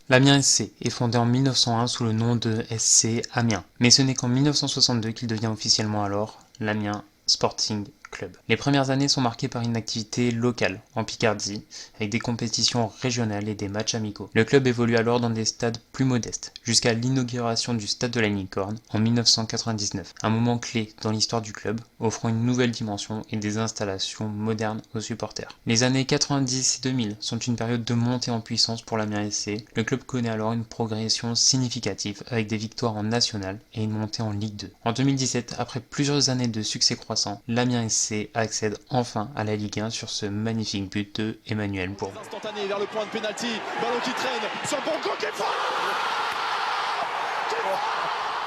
L'Amiens SC est fondé en 1901 sous le nom de SC Amiens, mais ce n'est qu'en 1962 qu'il devient officiellement alors l'Amiens Sporting Club. Les premières années sont marquées par une activité locale, en Picardie, avec des compétitions régionales et des matchs amicaux. Le club évolue alors dans des stades plus modestes, jusqu'à l'inauguration du stade de la Licorne en 1999, un moment clé dans l'histoire du club, offrant une nouvelle dimension et des installations modernes aux supporters. Les années 90 et 2000 sont une période de montée en puissance pour l'Amiens SC. Le club connaît alors une progression significative avec des victoires en national et une montée en Ligue 2. En 2017, après plusieurs années de succès croissant, l'Amiens SC accède enfin à la Ligue 1 sur ce magnifique but de Emmanuel Bourg. Instantané vers le point de pénalty, ballon qui traîne sur Bongo qui est fort.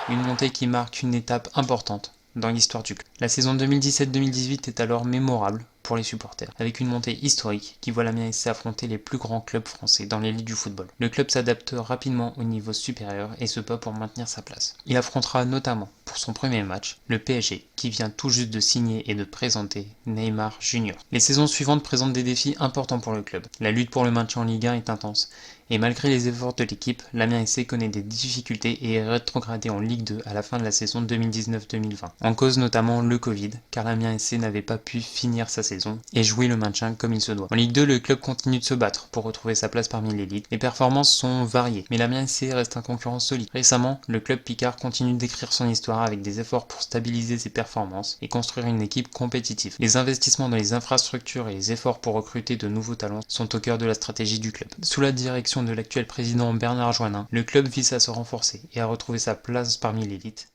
Une montée qui marque une étape importante dans l'histoire du club. La saison 2017-2018 est alors mémorable pour les supporters, avec une montée historique qui voit l'Amiens SC affronter les plus grands clubs français dans l'élite du football. Le club s'adapte rapidement au niveau supérieur et se bat pour maintenir sa place. Il affrontera notamment, pour son premier match, le PSG, qui vient tout juste de signer et de présenter Neymar Jr. Les saisons suivantes présentent des défis importants pour le club. La lutte pour le maintien en Ligue 1 est intense, et malgré les efforts de l'équipe, l'Amiens SC connaît des difficultés et est rétrogradé en Ligue 2 à la fin de la saison 2019-2020. En cause notamment le Covid, car l'Amiens SC n'avait pas pu finir sa saison et jouer le maintien comme il se doit. En Ligue 2, le club continue de se battre pour retrouver sa place parmi l'élite. Les performances sont variées, mais l'Amiens SC reste un concurrent solide. Récemment, le club picard continue d'écrire son histoire avec des efforts pour stabiliser ses performances et construire une équipe compétitive. Les investissements dans les infrastructures et les efforts pour recruter de nouveaux talents sont au cœur de la stratégie du club. Sous la direction de l'actuel président Bernard Joinin, le club vise à se renforcer et à retrouver sa place parmi l'élite.